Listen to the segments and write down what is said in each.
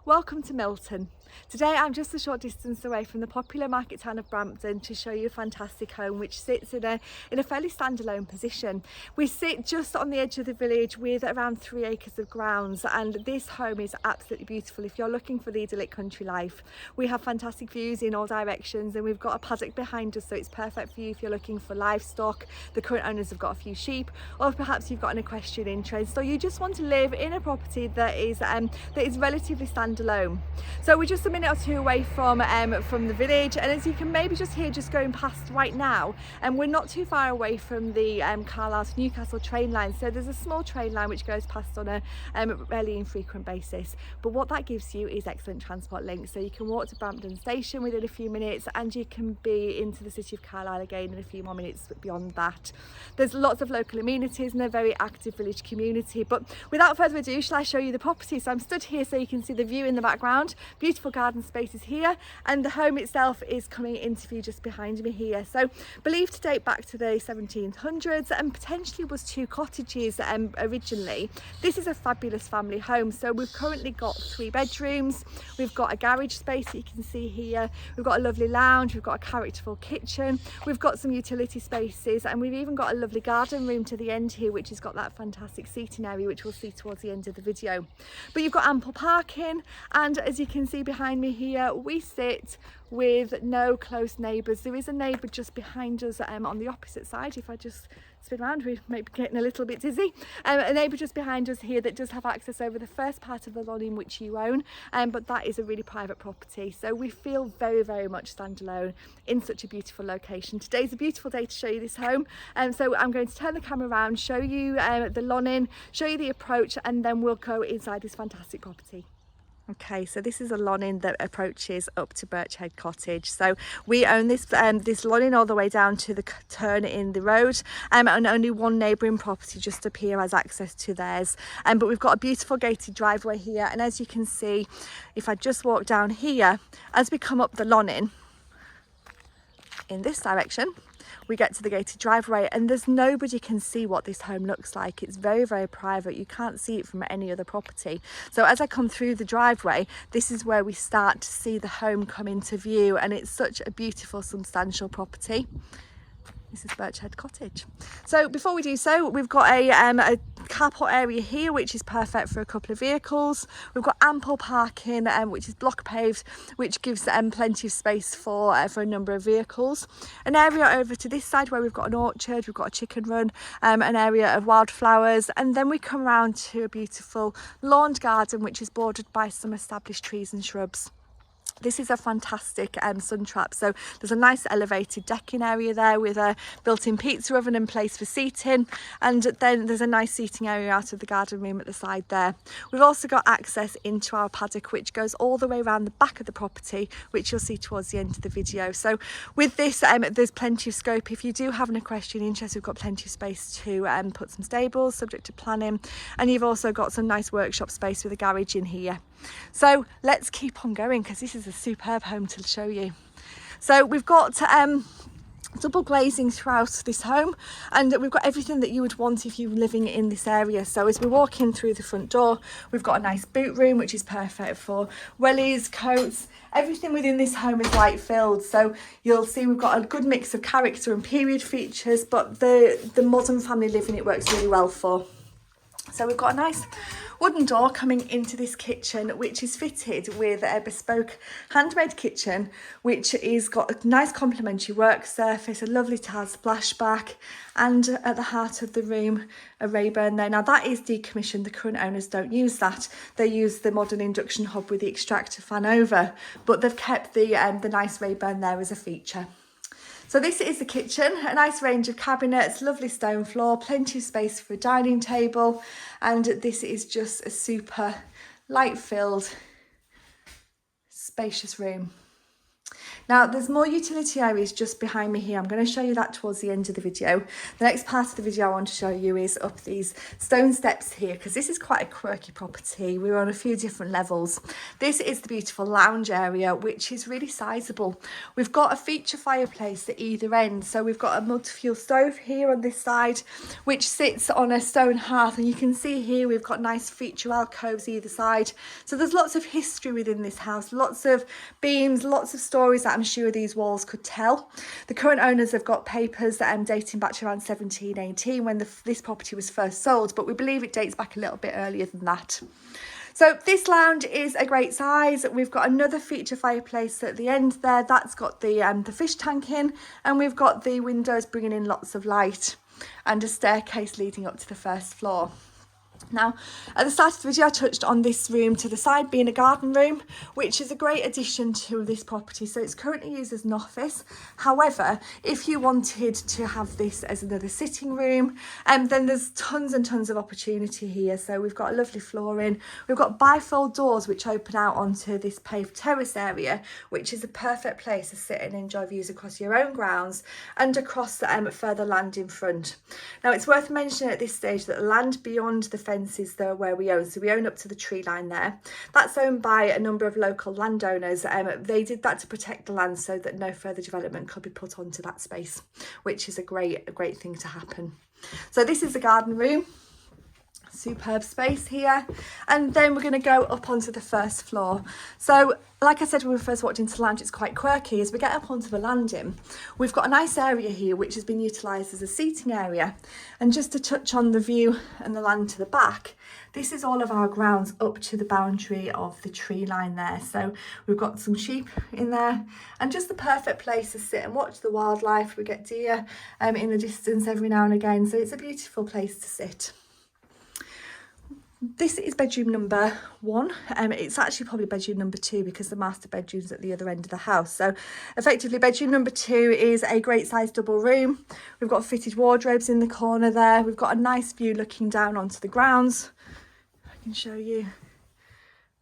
Welcome to Milton. Today I'm just a short distance away from the popular market town of Brampton to show you a fantastic home which sits in a fairly standalone position. We sit just on the edge of the village with around 3 acres of grounds, and this home is absolutely beautiful if you're looking for the idyllic country life. We have fantastic views in all directions, and we've got a paddock behind us, so it's perfect for you if you're looking for livestock. The current owners have got a few sheep, or perhaps you've got an equestrian interest, or you just want to live in a property that is relatively standalone. So we're just a minute or two away from the village, and as you can maybe just hear just going past right now, and we're not too far away from the Carlisle to Newcastle train line. So there's a small train line which goes past on a fairly infrequent basis, but what that gives you is excellent transport links. So you can walk to Brampton station within a few minutes, and you can be into the city of Carlisle again in a few more minutes beyond that. There's lots of local amenities and a very active village community, but without further ado, shall I show you the property? So I'm stood here so you can see the view in the background. Beautiful garden spaces here, and the home itself is coming into view just behind me here. So believed to date back to the 1700s, and potentially was 2 cottages originally. This is a fabulous family home. So we've currently got 3 bedrooms, we've got a garage space that you can see here, we've got a lovely lounge, we've got a characterful kitchen, we've got some utility spaces, and we've even got a lovely garden room to the end here which has got that fantastic seating area which we'll see towards the end of the video. But you've got ample parking, and as you can see behind me here, we sit with no close neighbours. There is a neighbour just behind us on the opposite side. If I just spin around, we may be getting a little bit dizzy. A neighbour just behind us here that does have access over the first part of the lawn in which you own, but that is a really private property. So we feel very, very much standalone in such a beautiful location. Today's a beautiful day to show you this home, so I'm going to turn the camera around, show you the lawn in, show you the approach, and then we'll go inside this fantastic property. Okay, so this is a lawn-in that approaches up to Birch Cottage. So we own this this lawn-in all the way down to the turn in the road, and only one neighbouring property just up here has access to theirs. But we've got a beautiful gated driveway here, and as you can see, if I just walk down here, as we come up the lawn-in in this direction, we get to the gated driveway, and there's nobody can see what this home looks like. It's very, very private. You can't see it from any other property. So as I come through the driveway, this is where we start to see the home come into view, and it's such a beautiful, substantial property. This is Birch Cottage. So before we do so, we've got a carport area here which is perfect for a couple of vehicles. We've got ample parking which is block paved, which gives plenty of space for a number of vehicles. An area over to this side where we've got an orchard, we've got a chicken run, an area of wildflowers, and then we come around to a beautiful lawned garden which is bordered by some established trees and shrubs. This is a fantastic sun trap, so there's a nice elevated decking area there with a built-in pizza oven and place for seating, and then there's a nice seating area out of the garden room at the side there. We've also got access into our paddock which goes all the way around the back of the property, which you'll see towards the end of the video. So with this there's plenty of scope. If you do have an equestrian interest, we've got plenty of space to put some stables subject to planning, and you've also got some nice workshop space with a garage in here. So let's keep on going because this is a superb home to show you. So we've got double glazing throughout this home, and we've got everything that you would want if you were living in this area. So as we walk in through the front door, we've got a nice boot room which is perfect for wellies, coats. Everything within this home is light filled, so you'll see we've got a good mix of character and period features, but the modern family living it works really well for. So we've got a nice wooden door coming into this kitchen which is fitted with a bespoke handmade kitchen which is got a nice complementary work surface, a lovely tile splashback, and at the heart of the room a ray burn there. Now that is decommissioned, the current owners don't use that, they use the modern induction hob with the extractor fan over, but they've kept the nice ray burn there as a feature. So this is the kitchen, a nice range of cabinets, lovely stone floor, plenty of space for a dining table, and this is just a super light-filled, spacious room. Now there's more utility areas just behind me here. I'm going to show you that towards the end of the video. The next part of the video I want to show you is up these stone steps here, because this is quite a quirky property. We're on a few different levels. This is the beautiful lounge area, which is really sizable. We've got a feature fireplace at either end. So we've got a multi-fuel stove here on this side, which sits on a stone hearth, and you can see here we've got nice feature alcoves either side. So there's lots of history within this house, lots of beams, lots of stories that I'm sure these walls could tell. The current owners have got papers that dating back to around 1718 when this property was first sold, but we believe it dates back a little bit earlier than that. So this lounge is a great size. We've got another feature fireplace at the end there. That's got the fish tank in, and we've got the windows bringing in lots of light, and a staircase leading up to the first floor. Now, at the start of the video, I touched on this room to the side being a garden room, which is a great addition to this property. So it's currently used as an office. However, if you wanted to have this as another sitting room, then there's tons and tons of opportunity here. So we've got a lovely flooring. We've got bifold doors which open out onto this paved terrace area, which is a perfect place to sit and enjoy views across your own grounds and across further land in front. Now, it's worth mentioning at this stage that the land beyond the fences there where we own, so we own up to the tree line there, that's owned by a number of local landowners. They did that to protect the land so that no further development could be put onto that space, which is a great thing to happen. So this is the garden room. Superb space here, and then we're going to go up onto the first floor. So like I said when we first walked into the lounge, it's quite quirky. As we get up onto the landing, we've got a nice area here which has been utilised as a seating area. And just to touch on the view and the land to the back, this is all of our grounds up to the boundary of the tree line there. So we've got some sheep in there, and just the perfect place to sit and watch the wildlife. We get deer in the distance every now and again, so it's a beautiful place to sit. This is bedroom number 1. It's actually probably bedroom number 2 because the master bedroom's at the other end of the house. So effectively bedroom number 2 is a great sized double room. We've got fitted wardrobes in the corner there. We've got a nice view looking down onto the grounds. I can show you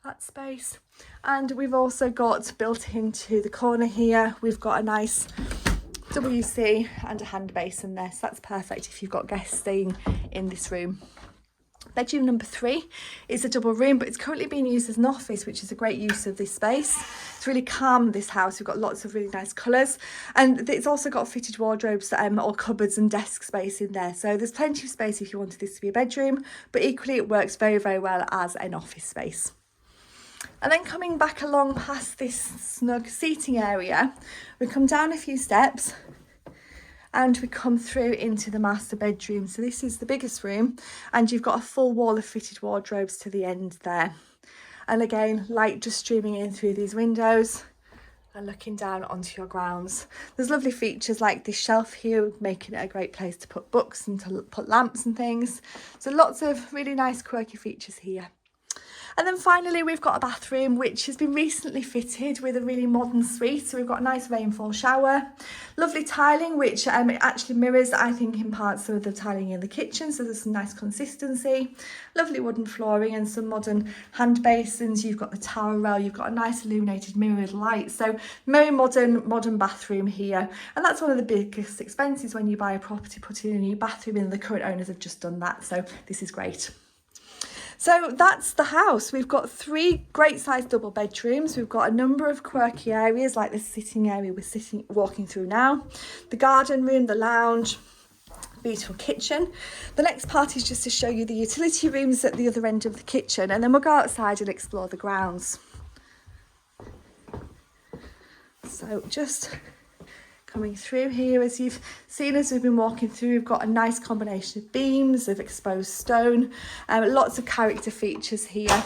that space. And we've also got built into the corner here, we've got a nice WC and a hand basin there. So that's perfect if you've got guests staying in this room. Bedroom number 3 is a double room, but it's currently being used as an office, which is a great use of this space. It's really calm, this house. We've got lots of really nice colours, and it's also got fitted wardrobes or cupboards and desk space in there. So there's plenty of space if you wanted this to be a bedroom, but equally it works very, very well as an office space. And then coming back along past this snug seating area, we come down a few steps and we come through into the master bedroom. So this is the biggest room, and you've got a full wall of fitted wardrobes to the end there. And again, light just streaming in through these windows and looking down onto your grounds. There's lovely features like this shelf here, making it a great place to put books and to put lamps and things. So lots of really nice quirky features here. And then finally, we've got a bathroom which has been recently fitted with a really modern suite. So we've got a nice rainfall shower, lovely tiling, which actually mirrors, I think, in parts some of the tiling in the kitchen. So there's some nice consistency, lovely wooden flooring and some modern hand basins. You've got the towel rail, you've got a nice illuminated mirrored light. So very modern bathroom here. And that's one of the biggest expenses when you buy a property, putting in a new bathroom in. The current owners have just done that. So this is great. So that's the house. We've got 3 great sized double bedrooms. We've got a number of quirky areas like the sitting area we're walking through now, the garden room, the lounge, beautiful kitchen. The next part is just to show you the utility rooms at the other end of the kitchen, and then we'll go outside and explore the grounds. So just coming through here, as you've seen as we've been walking through, we've got a nice combination of beams, of exposed stone, lots of character features here.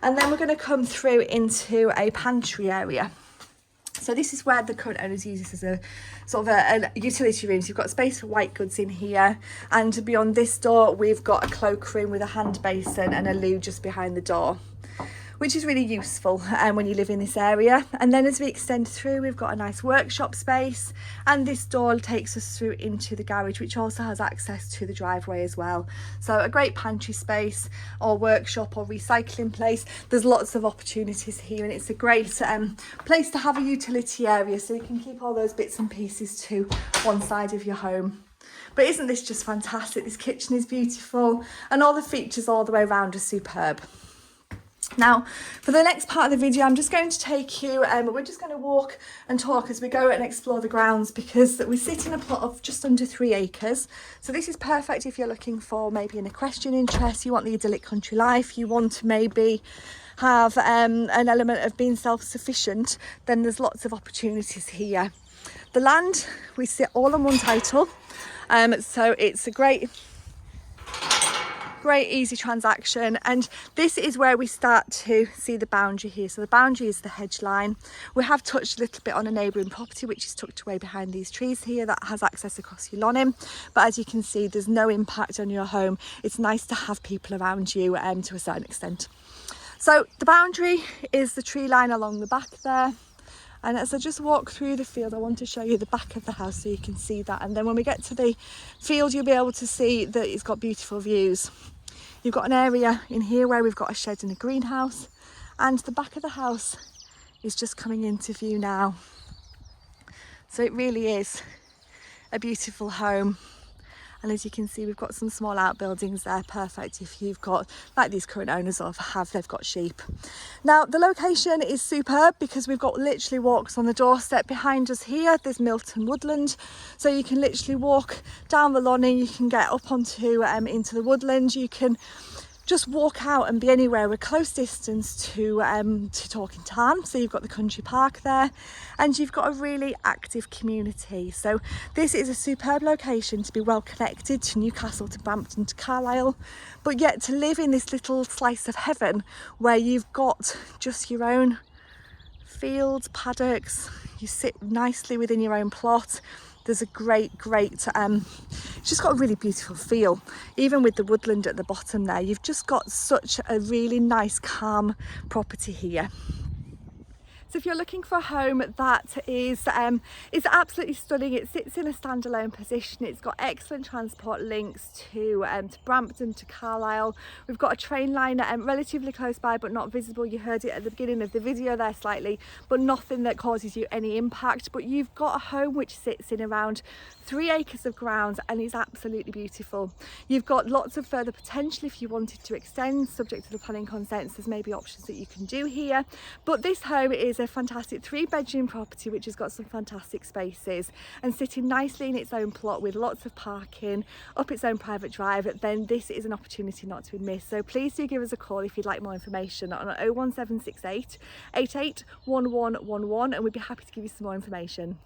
And then we're going to come through into a pantry area. So this is where the current owners use this as a sort of a utility room. So you've got space for white goods in here, and beyond this door we've got a cloakroom with a hand basin and a loo just behind the door. which is really useful when you live in this area. And then as we extend through, we've got a nice workshop space, and this door takes us through into the garage, which also has access to the driveway as well. So a great pantry space or workshop or recycling place. There's lots of opportunities here, and it's a great place to have a utility area, so you can keep all those bits and pieces to one side of your home. But isn't this just fantastic? This kitchen is beautiful, and all the features all the way around are superb. Now, for the next part of the video, I'm just going to take you, we're just going to walk and talk as we go and explore the grounds, because we sit in a plot of just under 3 acres. So this is perfect if you're looking for maybe an equestrian interest, you want the idyllic country life, you want to maybe have an element of being self-sufficient, then there's lots of opportunities here. The land, we sit all on one title, so it's a great easy transaction. And this is where we start to see the boundary here. So the boundary is the hedge line. We have touched a little bit on a neighbouring property which is tucked away behind these trees here that has access across your lonim, but as you can see, there's no impact on your home. It's nice to have people around you to a certain extent. So the boundary is the tree line along the back there. And as I just walk through the field, I want to show you the back of the house so you can see that. And then when we get to the field, you'll be able to see that it's got beautiful views. You've got an area in here where we've got a shed and a greenhouse, and the back of the house is just coming into view now. So it really is a beautiful home. And as you can see, we've got some small outbuildings there, perfect if you've got, like these current owners they've got sheep. Now, the location is superb because we've got literally walks on the doorstep. Behind us here, there's Milton woodland. So you can literally walk down the lawn and you can get up onto into the woodland. You can just walk out and be anywhere. We're close distance to Talking Tarn, so you've got the country park there, and you've got a really active community. So this is a superb location to be well connected to Newcastle, to Brampton, to Carlisle, but yet to live in this little slice of heaven where you've got just your own fields, paddocks, you sit nicely within your own plot. There's a great, it's just got a really beautiful feel. Even with the woodland at the bottom there, you've just got such a really nice, calm property here. So if you're looking for a home that is absolutely stunning, it sits in a standalone position. It's got excellent transport links to Brampton, to Carlisle. We've got a train line relatively close by but not visible. You heard it at the beginning of the video there slightly, but nothing that causes you any impact. But you've got a home which sits in around 3 acres of ground and is absolutely beautiful. You've got lots of further potential if you wanted to extend, subject to the planning consents. There's maybe options that you can do here, but this home is a fantastic 3-bedroom property which has got some fantastic spaces and sitting nicely in its own plot with lots of parking up its own private drive. Then this is an opportunity not to miss. So please do give us a call if you'd like more information on 01768 881111, and we'd be happy to give you some more information.